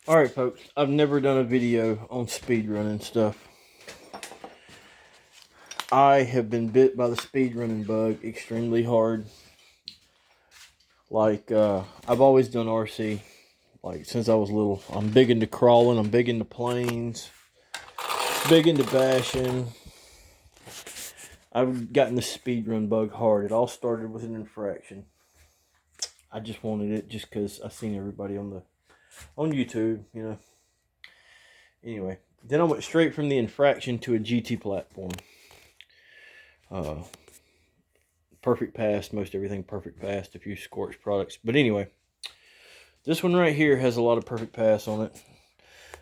Alright folks, I've never done a video on speed running stuff. I have been bit by the speed running bug extremely hard. I've always done RC, since I was little. I'm big into crawling, I'm big into planes, big into bashing. I've gotten the speed run bug hard. It all started with an infraction. I just wanted it just because I seen everybody on YouTube, you know. Anyway, then I went straight from the infraction to a GT platform. Perfect passed, most everything perfect passed, a few scorched products. But anyway, this one right here has a lot of perfect pass on it.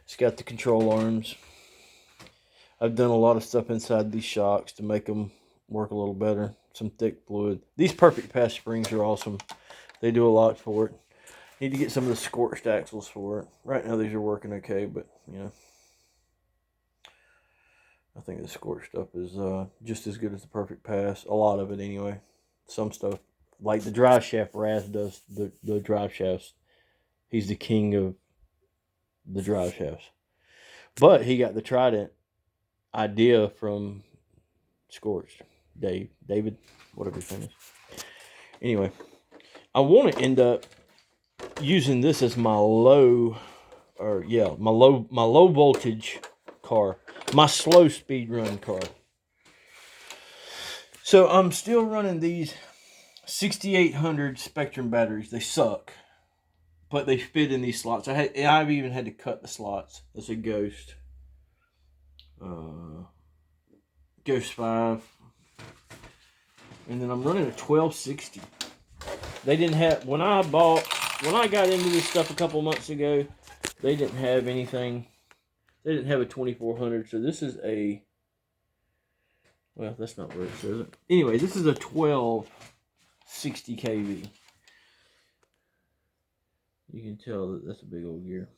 It's got the control arms. I've done a lot of stuff inside these shocks to make them work a little better. Some thick fluid. These perfect pass springs are awesome. They do a lot for it. Need to get some of the scorched axles for it. Right now these are working okay, but you know, I think the scorched stuff is just as good as the perfect pass. A lot of it anyway. Some stuff, like the drive shaft, Raz does the drive shafts. He's the king of the drive shafts. But he got the Trident idea from Scorched. David, whatever his name is. Anyway, I want to end up using this as my low voltage car, my slow speed run car. So I'm still running these 6800 Spectrum batteries. They suck, but they fit in these slots. I've even had to cut the slots. That's a Ghost, Ghost 5, and then I'm running a 1260. They didn't have, when I got into this stuff a couple months ago, they didn't have anything. They didn't have a 2400, so this is a, well, that's not where it says it. Anyway, this is a 1260 kV. You can tell that that's a big old gear.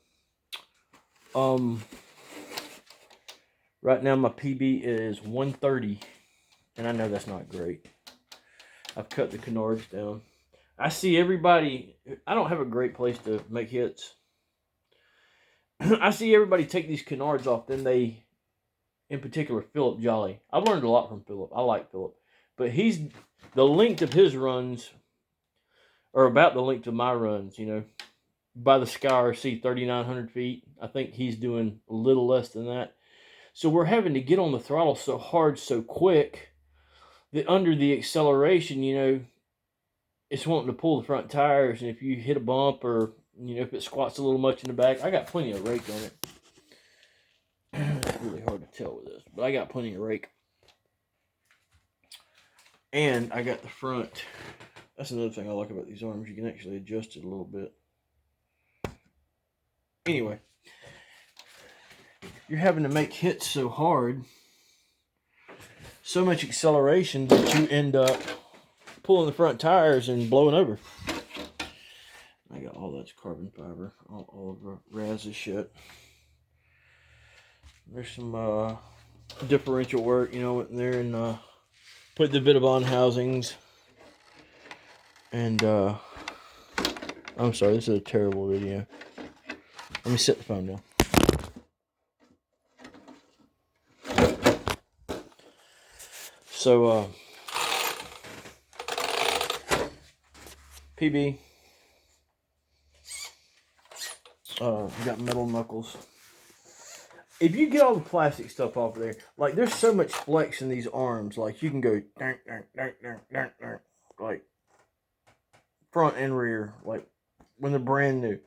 Right now my PB is 130, and I know that's not great. I've cut the canards down. I see everybody, I don't have a great place to make hits. I see everybody take these canards off, then they, in particular, Philip Jolly. I've learned a lot from Philip. I like Philip. But the length of his runs are about the length of my runs, you know. By the Sky RC, 3,900 feet. I think he's doing a little less than that. So we're having to get on the throttle so hard, so quick, that under the acceleration, you know, it's wanting to pull the front tires, and if you hit a bump or, you know, if it squats a little much in the back, I got plenty of rake on it. It's really hard to tell with this, but I got plenty of rake. And I got the front. That's another thing I like about these arms. You can actually adjust it a little bit. Anyway, you're having to make hits so hard, so much acceleration, that you end up pulling the front tires and blowing over. I got all that's carbon fiber, all of the Raz's shit. There's some differential work, you know, went in there and put the Vitavon housings. And I'm sorry, this is a terrible video. Let me set the phone down. So PB, got metal knuckles. If you get all the plastic stuff off of there, like, there's so much flex in these arms. Like, you can go like front and rear, like when they're brand new.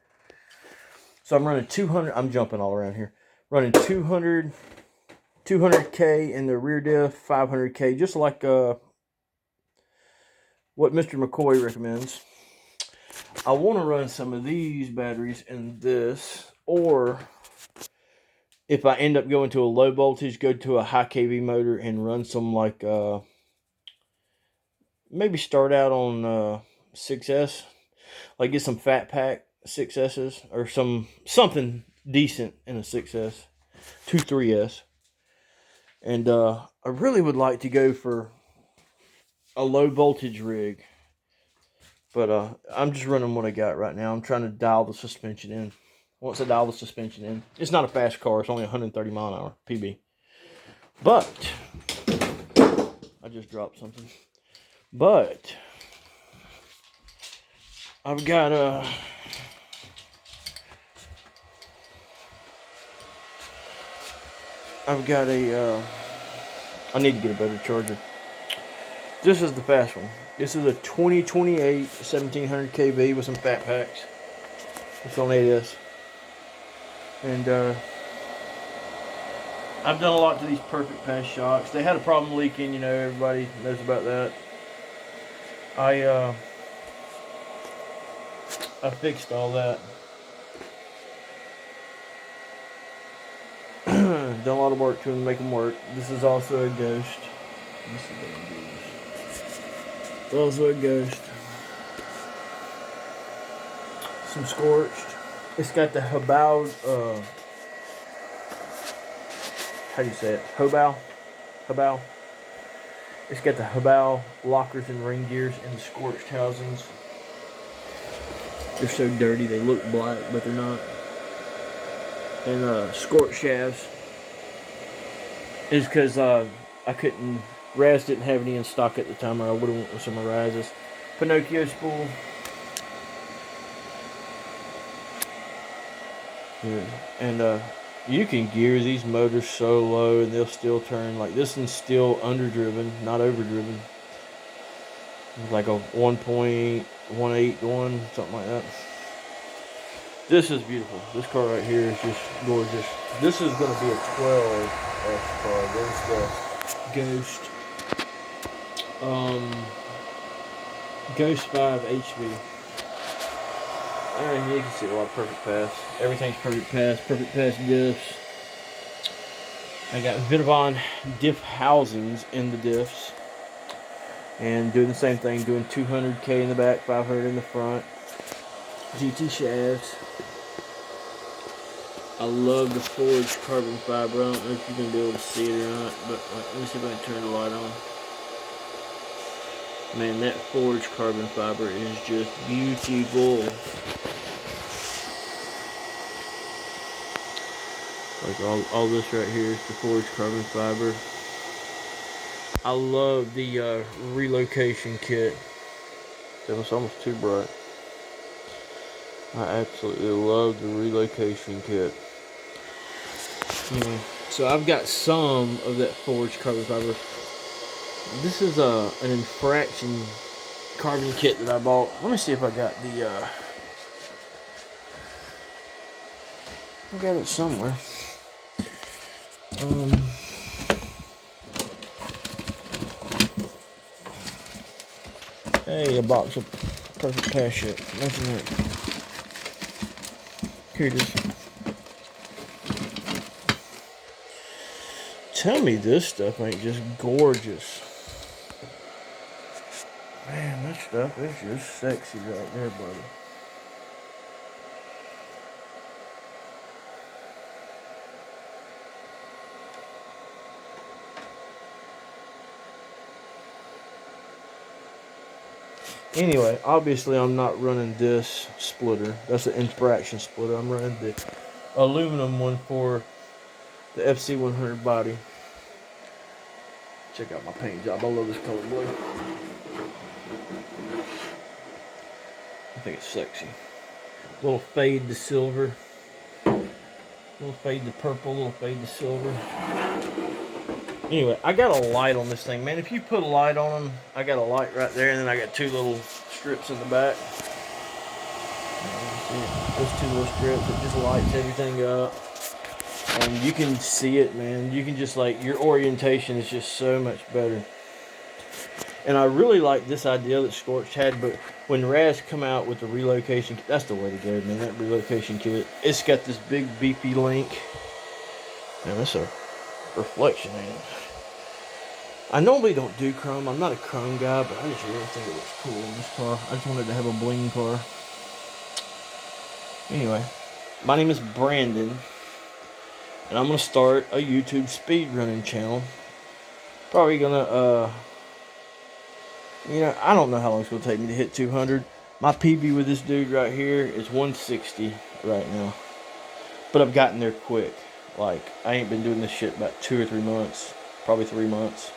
So I'm running 200. I'm jumping all around here. Running 200K in the rear diff, 500K, just like what Mr. McCoy recommends. I want to run some of these batteries in this, or if I end up going to a low voltage, go to a high kV motor and run some, like, maybe start out on 6S, like get some fat pack 6S's or something decent in a 6S, 3S. And I really would like to go for a low voltage rig, but I'm just running what I got right now. I'm trying to dial the suspension in once I dial the suspension in. It's not a fast car. It's only 130 mile an hour PB. But I just dropped something. But I've got a I need to get a better charger. This is the fast one. This is a 2028 1700 kV with some fat packs. It's on 8S. And I've done a lot to these perfect pass shocks. They had a problem leaking, you know, everybody knows about that. I fixed all that. Done a lot of work to them to make them work. This is also a Ghost. It's also a Ghost. Some Scorched. It's got the Hobao, how do you say it? Hobao? Hobao. It's got the Hobao lockers and ring gears and the Scorched housings. They're so dirty, they look black, but they're not. And Scorched shafts is because I couldn't, Raz didn't have any in stock at the time, or I would have went with some of Raz's. Pinocchio spool. Yeah. And you can gear these motors so low and they'll still turn. Like this one's still underdriven, not overdriven. It's like a 1.181, something like that. This is beautiful. This car right here is just gorgeous. This is going to be a 12S car. There's the Ghost. Ghost 5 HV. And you can see a lot of perfect pass. Everything's perfect pass diffs. I got Vidavon diff housings in the diffs. And doing the same thing, doing 200K in the back, 500 in the front. GT shafts. I love the forged carbon fiber. I don't know if you're going to be able to see it or not, but let me see if I can turn the light on. Man, that forged carbon fiber is just beautiful. Like all this right here is the forged carbon fiber. I love the relocation kit. It's almost too bright. I absolutely love the relocation kit. So I've got some of that forged carbon fiber. This is an infraction carbon kit that I bought. Let me see if I got the I got it somewhere. Hey, a box of perfect pass shit. Nothing there. Here it is. Tell me this stuff ain't just gorgeous. Man, that stuff is just sexy right there, buddy. Anyway, obviously I'm not running this splitter. That's an infraction splitter. I'm running the aluminum one for the FC100 body. Check out my paint job. I love this color blue. I think it's sexy. Little fade to silver. Little fade to purple. Little fade to silver. Anyway, I got a light on this thing, man. If you put a light on them, I got a light right there, and then I got two little strips in the back. Those two little strips, it just lights everything up. And you can see it, man. You can just, like, your orientation is just so much better. And I really like this idea that Scorched had, but when Raz come out with the relocation kit, that's the way to go, man. That relocation kit. It's got this big beefy link. Man, that's a reflection, man. I normally don't do chrome. I'm not a chrome guy, but I just really think it looks cool in this car. I just wanted to have a bling car. Anyway, my name is Brandon, and I'm going to start a YouTube speed running channel. Probably going to, I don't know how long it's going to take me to hit 200. My PB with this dude right here is 160 right now. but I've gotten there quick. Like, I ain't been doing this shit about 2 or 3 months, probably 3 months.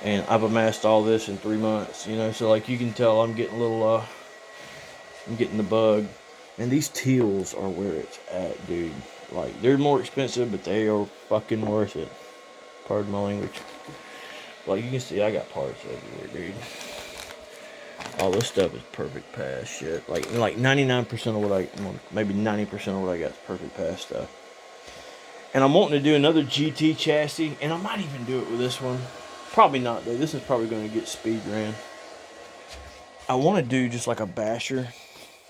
And I've amassed all this in 3 months, you know. So, like, you can tell I'm getting a little, I'm getting the bug. And these teals are where it's at, dude. Like, they're more expensive, but they are fucking worth it. Pardon my language. Like, you can see, I got parts everywhere, dude. All this stuff is perfect pass shit. Like 99% of what I, maybe 90% of what I got is perfect pass stuff. And I'm wanting to do another GT chassis, and I might even do it with this one. Probably not, though. This is probably going to get speed ran. I want to do just like a basher.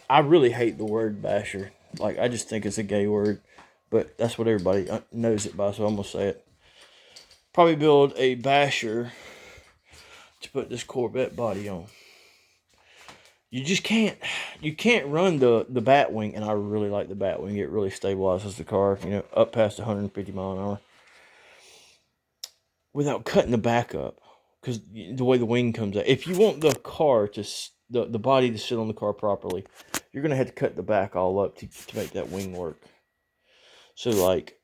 I really hate the word basher. Like, I just think it's a gay word. But that's what everybody knows it by, so I'm going to say it. Probably build a basher to put this Corvette body on. You just can't, you can't run the Batwing, and I really like the Batwing. It really stabilizes the car, you know, up past 150 mile an hour. Without cutting the back up, because the way the wing comes out. If you want the car to, the body to sit on the car properly, you're going to have to cut the back all up to make that wing work. So, like,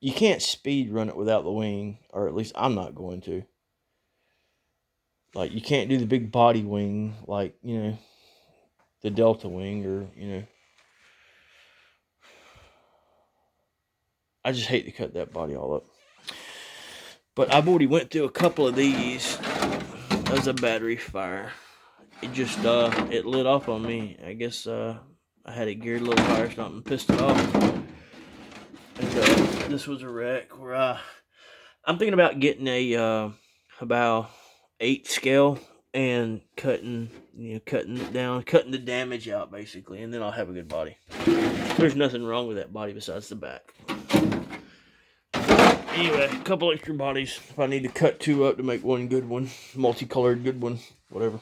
you can't speed run it without the wing, or at least I'm not going to. Like, you can't do the big body wing, like, you know, the Delta wing, or, you know. I just hate to cut that body all up. But I've already went through a couple of these. That was a battery fire. It just, it lit off on me. I guess, I had it geared a little higher, something pissed it off. And, this was a wreck where I'm thinking about getting a, about 8 scale and cutting, you know, cutting it down, cutting the damage out, basically, and then I'll have a good body. There's nothing wrong with that body besides the back. Anyway, a couple extra bodies. If I need to cut 2 up to make one good one, multicolored good one, whatever.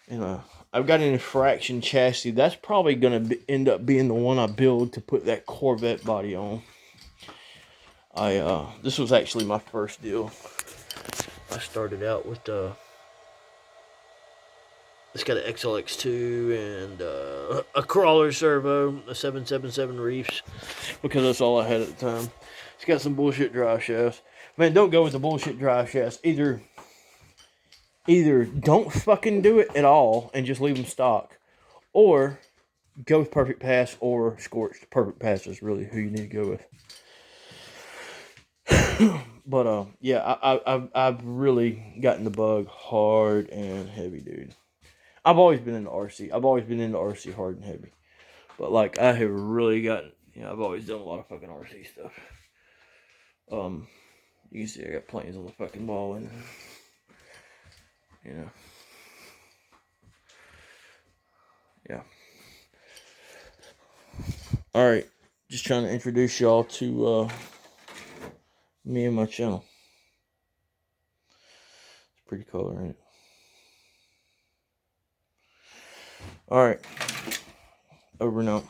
And I've got an infraction chassis. That's probably going to end up being the one I build to put that Corvette body on. This was actually my first deal. I started out with it's got an XLX2 and a crawler servo, a 777 Reefs, because that's all I had at the time. It's got some bullshit drive shafts. Man, don't go with the bullshit drive shafts. Either don't fucking do it at all and just leave them stock, or go with perfect pass or scorched. Perfect pass is really who you need to go with. But yeah, I've really gotten the bug hard and heavy, dude. I've always been into RC. I've always been into RC hard and heavy. But, like, I have really gotten, you know, I've always done a lot of fucking RC stuff. You can see I got planes on the fucking wall, and, you know. Yeah. Alright. Just trying to introduce y'all to me and my channel. It's pretty cool, ain't it? Alright. Over and out.